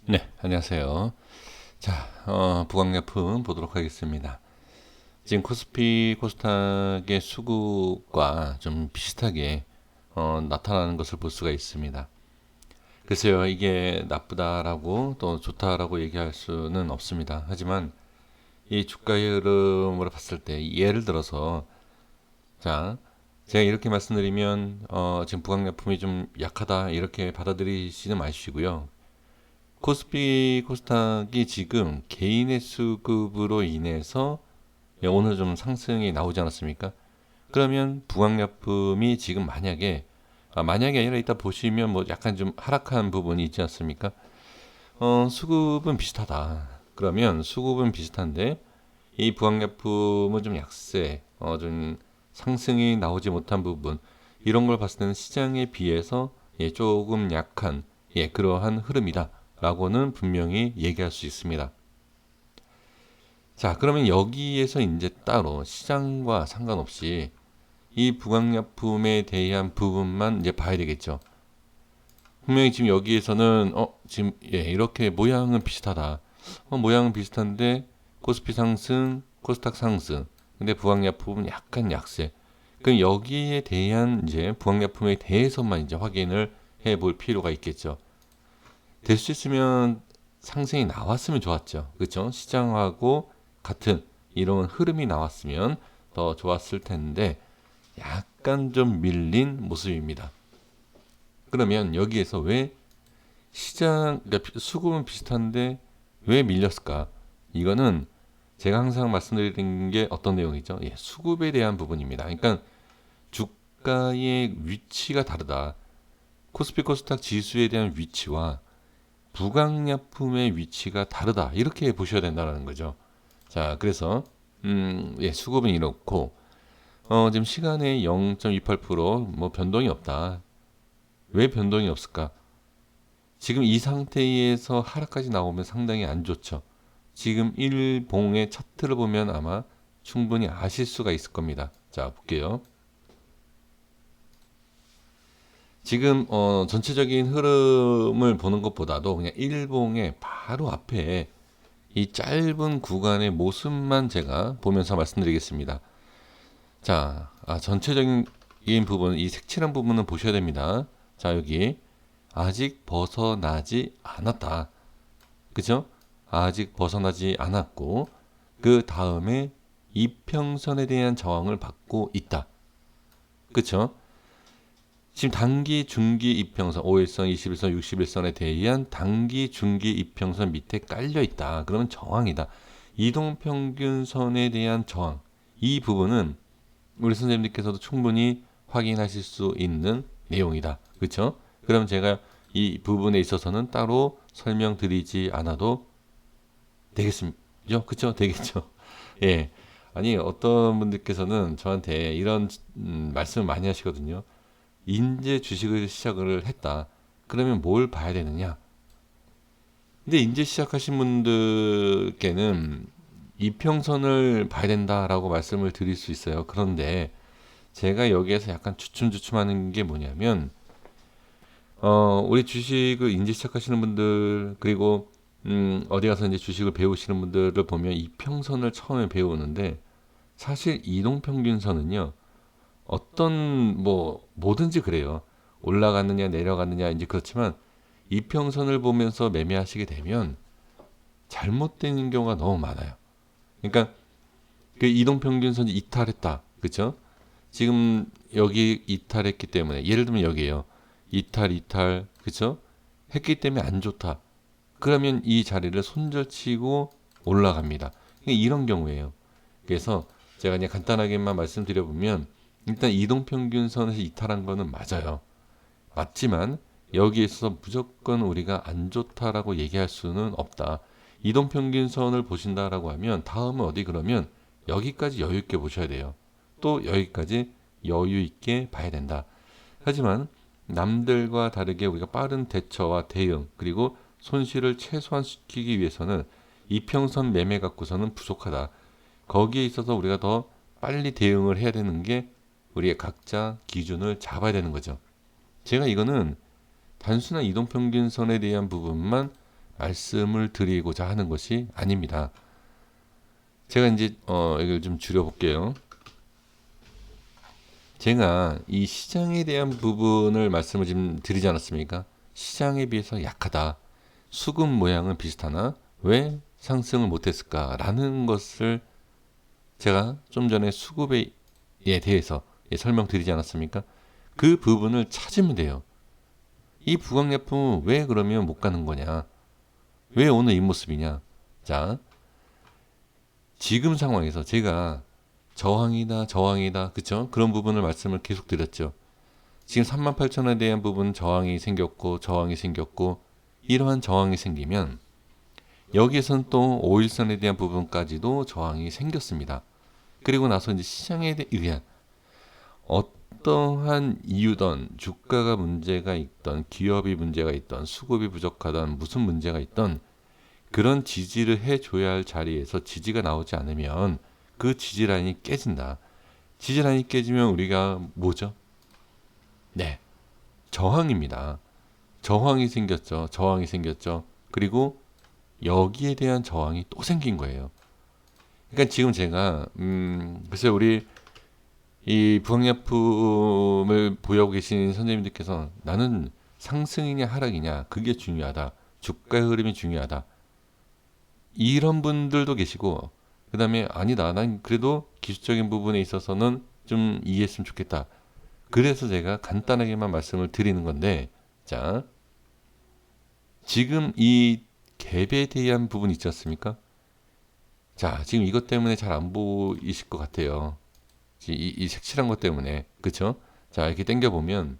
네, 안녕하세요. 자, 부강약품 보도록 하겠습니다. 지금 코스피 코스닥의 수급과 좀 비슷하게 나타나는 것을 볼 수가 있습니다. 글쎄요, 이게 나쁘다라고 또 좋다라고 얘기할 수는 없습니다. 하지만 이 주가의 흐름으로 봤을 때 예를 들어서 자, 제가 이렇게 말씀드리면 지금 부강약품이 좀 약하다 이렇게 받아들이시지 마시고요. 코스피 코스닥이 지금 개인의 수급으로 인해서 오늘 좀 상승이 나오지 않았습니까? 그러면 부강약품이 지금 만약에 아니라 이따 보시면 뭐 약간 좀 하락한 부분이 있지 않습니까? 수급은 비슷하다. 그러면 수급은 비슷한데 이 부강약품은 좀 약세, 좀 상승이 나오지 못한 부분 이런 걸 봤을 때는 시장에 비해서 조금 약한 그러한 흐름이다라고는 분명히 얘기할 수 있습니다. 자, 그러면 여기에서 이제 따로 시장과 상관없이 이 부강약품에 대한 부분만 이제 봐야 되겠죠. 분명히 지금 여기에서는 지금 이렇게 모양은 비슷하다. 모양은 비슷한데 코스피 상승, 코스닥 상승. 근데 부강약품은 약간 약세. 그럼 여기에 대한 이제 부강약품에 대해서만 이제 확인을 해볼 필요가 있겠죠. 될 수 있으면 상승이 나왔으면 좋았죠. 그렇죠? 시장하고 같은 이런 흐름이 나왔으면 더 좋았을 텐데 약간 좀 밀린 모습입니다. 그러면 여기에서 왜 그러니까 수급은 비슷한데 왜 밀렸을까? 이거는 제가 항상 말씀드리는 게 어떤 내용이죠? 수급에 대한 부분입니다. 그러니까 주가의 위치가 다르다. 코스피 코스닥 지수에 대한 위치와 부강약품의 위치가 다르다. 이렇게 보셔야 된다는 거죠. 자, 그래서 수급은 이렇고 지금 시간에 0.28%뭐 변동이 없다. 왜 변동이 없을까? 지금 이 상태에서 하락까지 나오면 상당히 안 좋죠. 지금 일봉의 차트를 보면 아마 충분히 아실 수가 있을 겁니다. 자, 볼게요. 지금 전체적인 흐름을 보는 것보다도 그냥 일봉의 바로 앞에 이 짧은 구간의 모습만 제가 보면서 말씀드리겠습니다. 자, 전체적인 부분, 이 색칠한 부분은 보셔야 됩니다. 자, 여기 아직 벗어나지 않았다. 그죠? 아직 벗어나지 않았고 그 다음에 이평선에 대한 저항을 받고 있다. 그쵸? 지금 단기, 중기 이평선, 5일선, 21선, 61선에 대한 단기, 중기 이평선 밑에 깔려 있다. 그러면 저항이다. 이동평균선에 대한 저항. 이 부분은 우리 선생님들께서도 충분히 확인하실 수 있는 내용이다. 그렇죠? 그럼 제가 이 부분에 있어서는 따로 설명드리지 않아도 되겠습니다. 그렇죠? 되겠죠? 예. 아니 어떤 분들께서는 저한테 이런 말씀을 많이 하시거든요. 인제 주식을 시작을 했다. 그러면 뭘 봐야 되느냐? 근데 인제 시작하신 분들께는 이평선을 봐야 된다라고 말씀을 드릴 수 있어요. 그런데 제가 여기에서 약간 주춤주춤하는 게 뭐냐면 우리 주식을 이제 시작하시는 분들 그리고 어디 가서 이제 주식을 배우시는 분들을 보면 이평선을 처음에 배우는데 사실 이동평균선은요 어떤 뭐 뭐든지 그래요. 올라갔느냐 내려갔느냐 이제 그렇지만 이평선을 보면서 매매하시게 되면 잘못되는 경우가 너무 많아요. 그러니까 그 이동평균선이 이탈했다. 그렇죠? 지금 여기 이탈했기 때문에 예를 들면 여기에요. 이탈 그쵸? 했기 때문에 안 좋다. 그러면 이 자리를 손절치고 올라갑니다. 이런 경우에요. 그래서 제가 그냥 간단하게만 말씀드려보면 일단 이동평균선에서 이탈한 거는 맞아요. 맞지만 여기에 있어서 무조건 우리가 안 좋다라고 얘기할 수는 없다. 이동평균선을 보신다라고 하면 다음은 어디 그러면 여기까지 여유 있게 보셔야 돼요. 또 여기까지 여유 있게 봐야 된다. 하지만 남들과 다르게 우리가 빠른 대처와 대응 그리고 손실을 최소화시키기 위해서는 이평선 매매 갖고서는 부족하다. 거기에 있어서 우리가 더 빨리 대응을 해야 되는 게 우리의 각자 기준을 잡아야 되는 거죠. 제가 이거는 단순한 이동평균선에 대한 부분만 말씀을 드리고자 하는 것이 아닙니다. 제가 이제 이걸 좀 줄여볼게요. 제가 이 시장에 대한 부분을 말씀을 좀 드리지 않았습니까? 시장에 비해서 약하다. 수급 모양은 비슷하나 왜 상승을 못했을까라는 것을 제가 좀 전에 수급에 대해서 설명드리지 않았습니까? 그 부분을 찾으면 돼요. 이 부강약품은 왜 그러면 못 가는 거냐? 왜 오늘 이 모습이냐? 자, 지금 상황에서 제가 저항이다, 그쵸? 그런 부분을 말씀을 계속 드렸죠. 지금 38,000원에 대한 부분 저항이 생겼고, 이러한 저항이 생기면 여기에선 또 5일선에 대한 부분까지도 저항이 생겼습니다. 그리고 나서 이제 시장에 의한 어떠한 이유든 주가가 문제가 있던 기업이 문제가 있던 수급이 부족하던 무슨 문제가 있던 그런 지지를 해줘야 할 자리에서 지지가 나오지 않으면 그 지지라인이 깨진다. 지지라인이 깨지면 우리가 뭐죠? 네, 저항입니다. 저항이 생겼죠. 그리고 여기에 대한 저항이 또 생긴 거예요. 그러니까 지금 제가 글쎄 우리 이 부강약품을 보유하고 계신 선생님들께서 나는 상승이냐 하락이냐 그게 중요하다. 주가의 흐름이 중요하다. 이런 분들도 계시고 그 다음에 아니다. 난 그래도 기술적인 부분에 있어서는 좀 이해했으면 좋겠다. 그래서 제가 간단하게만 말씀을 드리는 건데 자 지금 이 갭에 대한 부분 있지 않습니까? 자 지금 이것 때문에 잘 안 보이실 것 같아요. 이 색칠한 것 때문에 그쵸? 자 이렇게 당겨 보면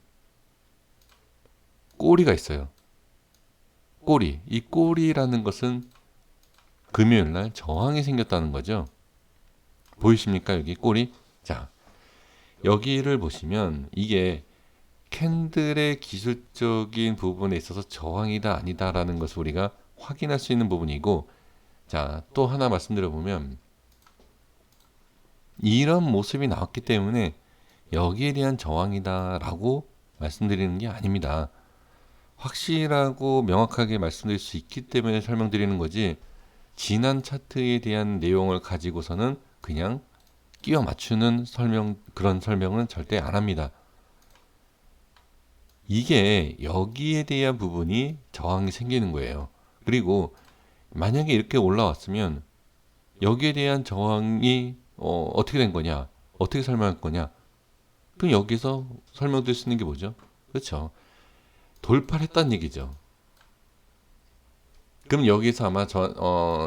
꼬리가 있어요. 이 꼬리라는 것은 금요일날 저항이 생겼다는 거죠. 보이십니까 여기 꼬리? 자 여기를 보시면 이게 캔들의 기술적인 부분에 있어서 저항이다 아니다라는 것을 우리가 확인할 수 있는 부분이고 자 또 하나 말씀드려 보면 이런 모습이 나왔기 때문에 여기에 대한 저항이다라고 말씀드리는 게 아닙니다. 확실하고 명확하게 말씀드릴 수 있기 때문에 설명드리는 거지 지난 차트에 대한 내용을 가지고서는 그냥 끼워 맞추는 그런 설명은 절대 안 합니다. 이게 여기에 대한 부분이 저항이 생기는 거예요. 그리고 만약에 이렇게 올라왔으면 여기에 대한 저항이 어떻게 된 거냐? 어떻게 설명할 거냐? 그럼 여기서 설명드릴 수 있는 게 뭐죠? 그렇죠. 돌파를 했다는 얘기죠. 그럼 여기서 아마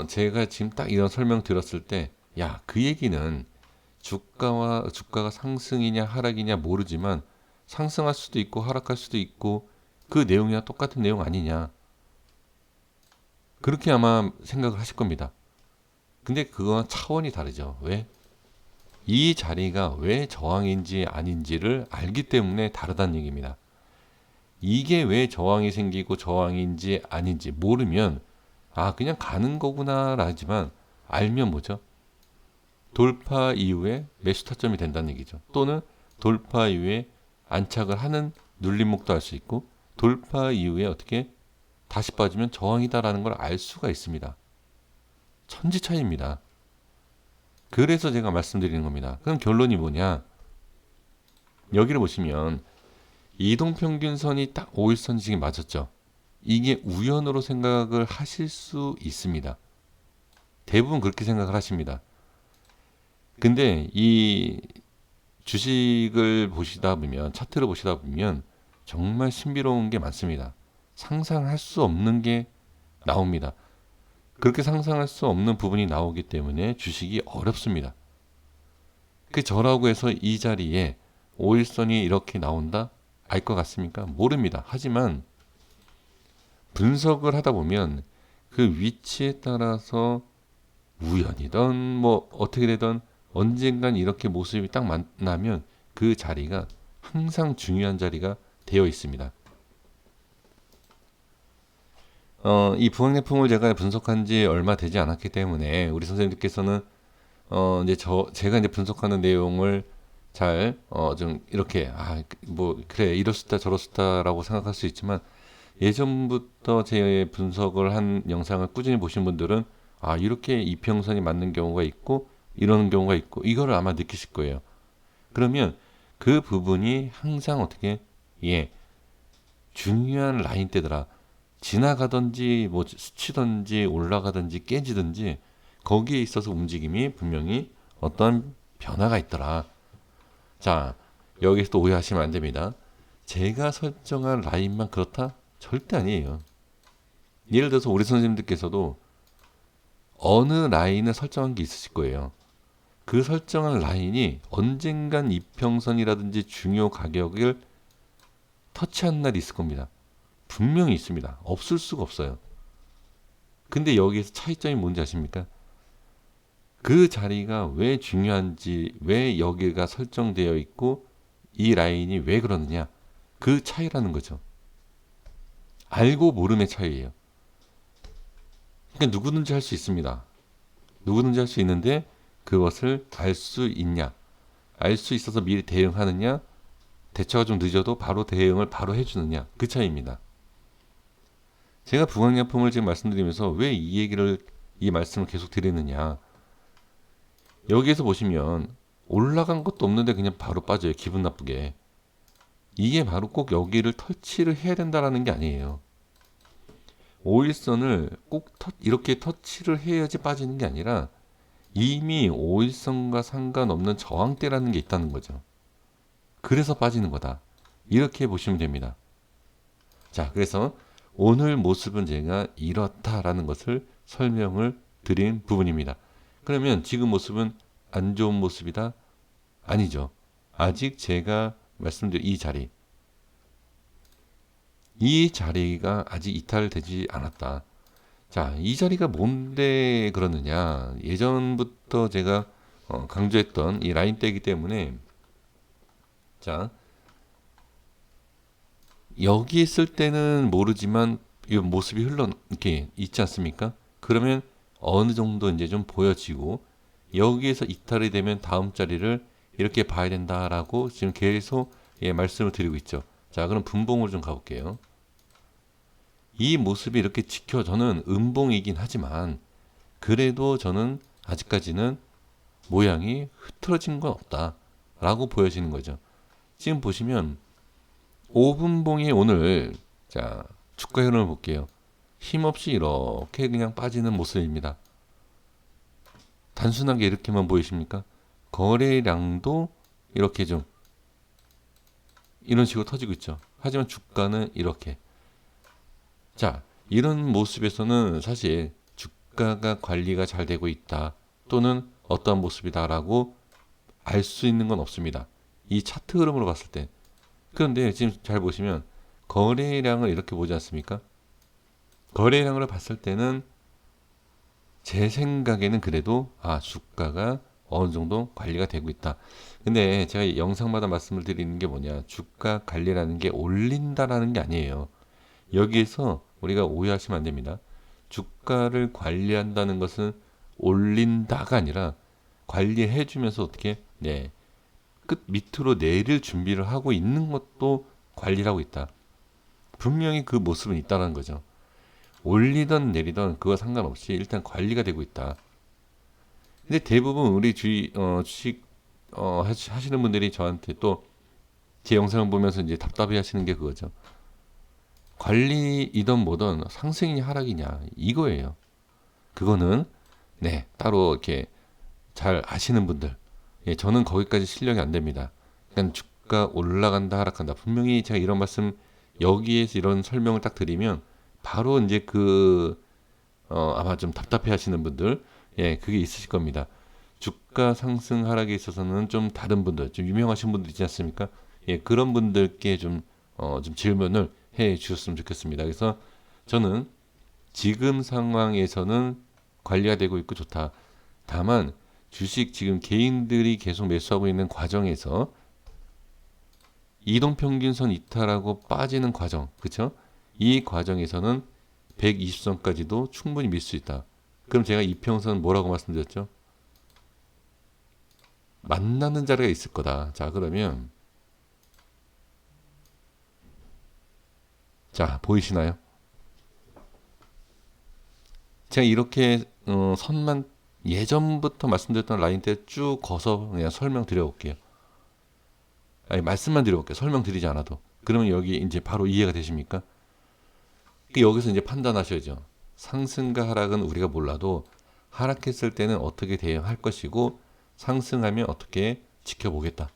제가 지금 딱 이런 설명 들었을 때, 야, 그 얘기는 주가가 상승이냐 하락이냐 모르지만 상승할 수도 있고 하락할 수도 있고 그 내용이랑 똑같은 내용 아니냐. 그렇게 아마 생각을 하실 겁니다. 근데 그거와 차원이 다르죠. 왜? 이 자리가 왜 저항인지 아닌지를 알기 때문에 다르다는 얘기입니다. 이게 왜 저항이 생기고 저항인지 아닌지 모르면 아 그냥 가는 거구나 라지만 알면 뭐죠? 돌파 이후에 매수 타점이 된다는 얘기죠. 또는 돌파 이후에 안착을 하는 눌림목도 알 수 있고 돌파 이후에 어떻게 다시 빠지면 저항이다라는 걸 알 수가 있습니다. 천지 차이입니다. 그래서 제가 말씀드리는 겁니다. 그럼 결론이 뭐냐? 여기를 보시면 이동평균선이 딱 5일선 지금 맞았죠. 이게 우연으로 생각을 하실 수 있습니다. 대부분 그렇게 생각을 하십니다. 근데 이 주식을 보시다 보면 차트를 보시다 보면 정말 신비로운 게 많습니다. 상상할 수 없는 게 나옵니다. 그렇게 상상할 수 없는 부분이 나오기 때문에 주식이 어렵습니다. 그 저라고 해서 이 자리에 5일선이 이렇게 나온다? 알 것 같습니까? 모릅니다. 하지만 분석을 하다 보면 그 위치에 따라서 우연이든 뭐 어떻게 되든 언젠간 이렇게 모습이 딱 만나면 그 자리가 항상 중요한 자리가 되어 있습니다. 이 부학예품을 제가 분석한 지 얼마 되지 않았기 때문에 우리 선생님들께서는 이제 제가 이제 분석하는 내용을 잘 좀 이렇게 뭐 그래 이렇습다 저렇습다라고 생각할 수 있지만 예전부터 제 분석을 한 영상을 꾸준히 보신 분들은 아, 이렇게 이평선이 맞는 경우가 있고 이러는 경우가 있고 이거를 아마 느끼실 거예요. 그러면 그 부분이 항상 어떻게 예, 중요한 라인대더라. 지나가든지 뭐 스치든지 올라가든지 깨지든지 거기에 있어서 움직임이 분명히 어떤 변화가 있더라. 자, 여기서 또 오해하시면 안 됩니다. 제가 설정한 라인만 그렇다? 절대 아니에요. 예를 들어서 우리 선생님들께서도 어느 라인을 설정한 게 있으실 거예요. 그 설정한 라인이 언젠간 이평선이라든지 중요 가격을 터치한 날이 있을 겁니다. 분명히 있습니다. 없을 수가 없어요. 근데 여기에서 차이점이 뭔지 아십니까? 그 자리가 왜 중요한지, 왜 여기가 설정되어 있고 이 라인이 왜 그러느냐, 그 차이라는 거죠. 알고 모름의 차이예요. 그러니까 누구든지 할 수 있습니다. 누구든지 할 수 있는데 그것을 알 수 있냐, 알 수 있어서 미리 대응하느냐, 대처가 좀 늦어도 바로 대응을 바로 해주느냐, 그 차이입니다. 제가 부강약품을 지금 말씀드리면서 왜 이 얘기를, 이 말씀을 계속 드리느냐, 여기에서 보시면 올라간 것도 없는데 그냥 바로 빠져요. 기분 나쁘게. 이게 바로 꼭 여기를 터치를 해야 된다라는 게 아니에요. 오일선을 꼭 이렇게 터치를 해야지 빠지는 게 아니라 이미 오일선과 상관없는 저항대라는 게 있다는 거죠. 그래서 빠지는 거다. 이렇게 보시면 됩니다. 자, 그래서 오늘 모습은 제가 이렇다라는 것을 설명을 드린 부분입니다. 그러면 지금 모습은 안 좋은 모습이다? 아니죠. 아직 제가 말씀드린 이 자리가 아직 이탈되지 않았다. 자, 이 자리가 뭔데 그러느냐. 예전부터 제가 강조했던 이 라인대이기 때문에, 자, 여기 있을 때는 모르지만 이 모습이 이렇게 있지 않습니까? 그러면 어느 정도 이제 좀 보여지고 여기에서 이탈이 되면 다음 자리를 이렇게 봐야 된다라고 지금 계속 말씀을 드리고 있죠. 자, 그럼 분봉으로 좀 가볼게요. 이 모습이 이렇게 저는 음봉이긴 하지만 그래도 저는 아직까지는 모양이 흐트러진 건 없다라고 보여지는 거죠. 지금 보시면 5분봉이 오늘, 자, 주가 흐름을 볼게요. 힘없이 이렇게 그냥 빠지는 모습입니다. 단순하게 이렇게만 보이십니까? 거래량도 이렇게 좀 이런 식으로 터지고 있죠. 하지만 주가는 이렇게. 자, 이런 모습에서는 사실 주가가 관리가 잘 되고 있다, 또는 어떠한 모습이다라고 알 수 있는 건 없습니다. 이 차트 흐름으로 봤을 때. 그런데 지금 잘 보시면 거래량을 이렇게 보지 않습니까? 거래량을 봤을 때는 제 생각에는 그래도 주가가 어느 정도 관리가 되고 있다. 근데 제가 영상마다 말씀을 드리는 게 뭐냐, 주가 관리라는 게 올린다라는 게 아니에요. 여기에서 우리가 오해하시면 안 됩니다. 주가를 관리한다는 것은 올린다가 아니라 관리해 주면서 어떻게 끝 밑으로 내릴 준비를 하고 있는 것도 관리를 하고 있다. 분명히 그 모습은 있다는 거죠. 올리던 내리던 그거 상관없이 일단 관리가 되고 있다. 근데 대부분 우리 주식 하시는 분들이 저한테 또 제 영상을 보면서 이제 답답해 하시는 게 그거죠. 관리이던 뭐든 상승이냐 하락이냐 이거예요. 그거는 따로 이렇게 잘 아시는 분들, 저는 거기까지 실력이 안 됩니다. 그러니까 주가 올라간다 하락한다, 분명히 제가 이런 말씀, 여기에서 이런 설명을 딱 드리면 바로 이제 아마 좀 답답해 하시는 분들, 그게 있으실 겁니다. 주가 상승 하락에 있어서는 좀 다른 분들, 좀 유명하신 분들 있지 않습니까? 그런 분들께 좀 질문을 해 주셨으면 좋겠습니다. 그래서 저는 지금 상황에서는 관리가 되고 있고 좋다. 다만 주식 지금 개인들이 계속 매수하고 있는 과정에서 이동평균선 이탈하고 빠지는 과정, 그렇죠? 이 과정에서는 120선까지도 충분히 밀 수 있다. 그럼 제가 이평선 뭐라고 말씀드렸죠? 만나는 자리가 있을 거다. 자, 그러면 자, 보이시나요? 제가 이렇게 선만 예전부터 말씀드렸던 라인 때 쭉 거서 그냥 설명드려 볼게요. 아니, 말씀만 드려볼게요. 설명드리지 않아도. 그러면 여기 이제 바로 이해가 되십니까? 여기서 이제 판단하셔야죠. 상승과 하락은 우리가 몰라도 하락했을 때는 어떻게 대응할 것이고 상승하면 어떻게 지켜보겠다.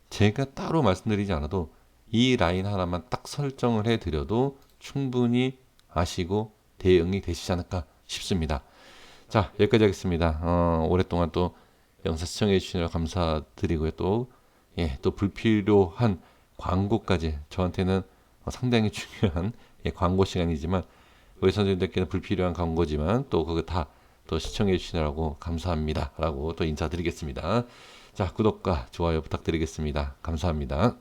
제가 따로 말씀드리지 않아도 이 라인 하나만 딱 설정을 해드려도 충분히 아시고 대응이 되시지 않을까 싶습니다. 자, 여기까지 하겠습니다. 오랫동안 또 영상 시청해 주시느라 감사드리고요. 또, 예, 또 불필요한 광고까지 저한테는 상당히 중요한 광고 시간이지만 우리 선생님들께는 불필요한 광고지만 또 그거 다 또 시청해 주시느라고 감사합니다. 라고 또 인사드리겠습니다. 자, 구독과 좋아요 부탁드리겠습니다. 감사합니다.